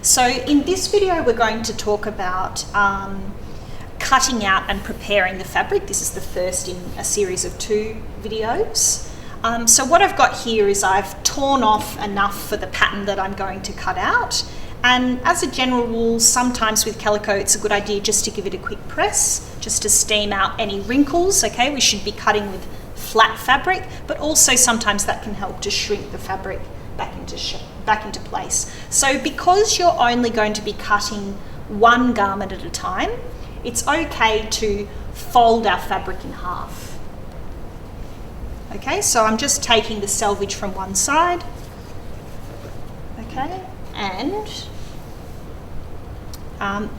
So in this video we're going to talk about cutting out and preparing the fabric. This is the first in a series of 2 videos. So what I've got here is I've torn off enough for the pattern that I'm going to cut out, and as a general rule, sometimes with calico it's a good idea just to give it a quick press, just to steam out any wrinkles. Okay, we should be cutting with flat fabric, but also sometimes that can help to shrink the fabric back into place. So because you're only going to be cutting one garment at a time, it's okay to fold our fabric in half. Okay, so I'm just taking the selvage from one side, okay, and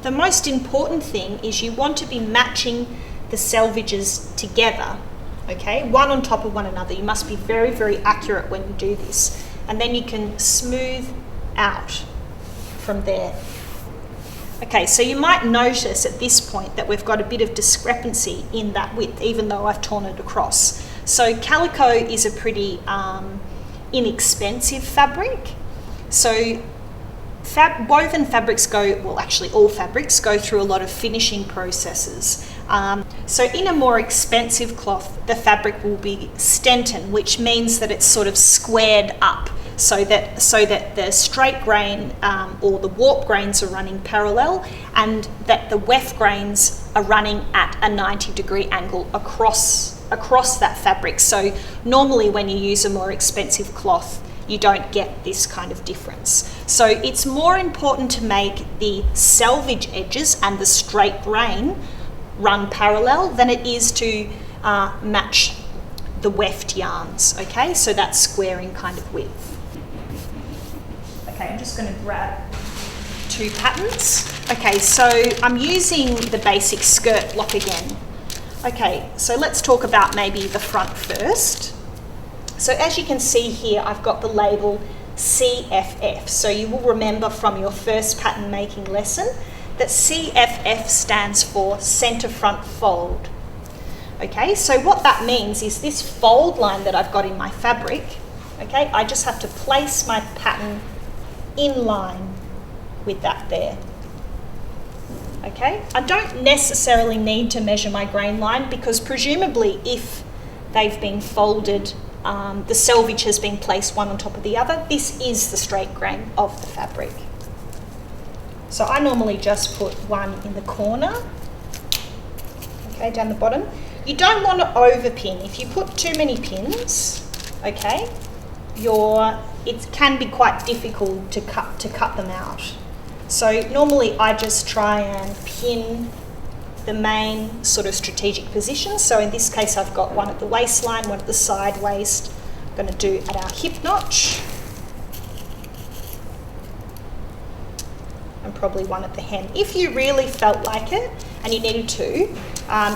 the most important thing is you want to be matching the selvages together, okay, one on top of one another. You must be very, very accurate when you do this, and then you can smooth out from there. Okay, so you might notice at this point that we've got a bit of discrepancy in that width, even though I've torn it across. So calico is a pretty inexpensive fabric. So woven fabrics all fabrics go through a lot of finishing processes. So in a more expensive cloth, the fabric will be stenton, which means that it's sort of squared up so that the straight grain or the warp grains are running parallel, and that the weft grains are running at a 90-degree angle across that fabric. So normally when you use a more expensive cloth, you don't get this kind of difference. So it's more important to make the selvage edges and the straight grain run parallel than it is to match the weft yarns, okay? So that squaring kind of width. Okay, I'm just going to grab 2 patterns. Okay, so I'm using the basic skirt block again. Okay, so let's talk about maybe the front first. So as you can see here, I've got the label CFF. So you will remember from your first pattern making lesson that CFF stands for center front fold. Okay, so what that means is this fold line that I've got in my fabric, okay, I just have to place my pattern in line with that there. Okay, I don't necessarily need to measure my grain line, because presumably if they've been folded, the selvage has been placed one on top of the other, this is the straight grain of the fabric. So I normally just put one in the corner, okay, down the bottom. You don't want to overpin. If you put too many pins, okay, it can be quite difficult to cut them out. So normally I just try and pin the main sort of strategic positions. So in this case I've got one at the waistline, one at the side waist. I'm going to do at our hip notch, and probably one at the hem. If you really felt like it and you needed to,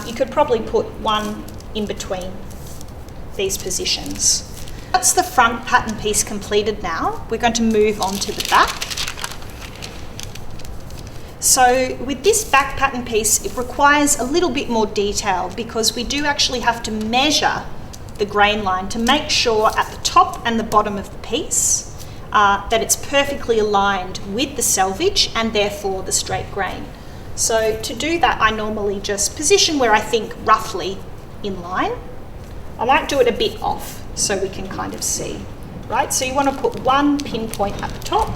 you could probably put one in between these positions. That's the front pattern piece completed now. We're going to move on to the back. So with this back pattern piece, it requires a little bit more detail, because we do actually have to measure the grain line to make sure at the top and the bottom of the piece that it's perfectly aligned with the selvage and therefore the straight grain. So to do that, I normally just position where I think roughly in line. I might do it a bit off so we can kind of see, right? So you want to put one pinpoint at the top,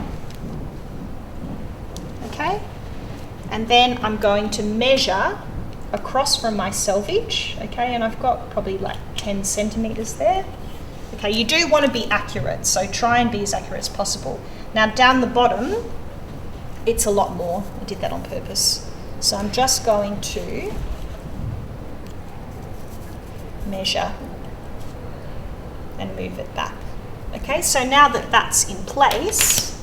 okay? And then I'm going to measure across from my selvage, okay? And I've got probably like 10 centimeters there. Okay, you do want to be accurate, so try and be as accurate as possible. Now down the bottom, it's a lot more. I did that on purpose. So I'm just going to measure and move it back. Okay, so now that that's in place,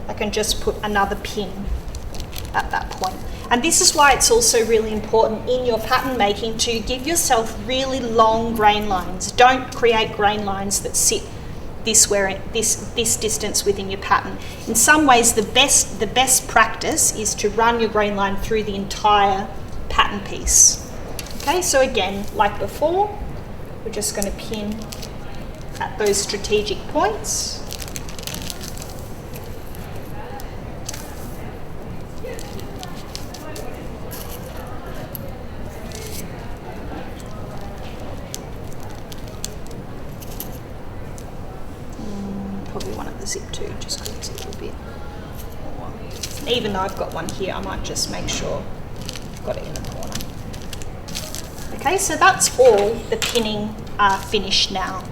I can just put another pin at that point. And this is why it's also really important in your pattern making to give yourself really long grain lines. Don't create grain lines that sit this distance within your pattern. In some ways, the best practice is to run your grain line through the entire pattern piece. Okay, so again, like before, we're just going to pin at those strategic points. Probably one at the zip too, just because it's a little bit more. And even though I've got one here, I might just make sure I've got it in the corner. Okay, so that's all the pinning finished now.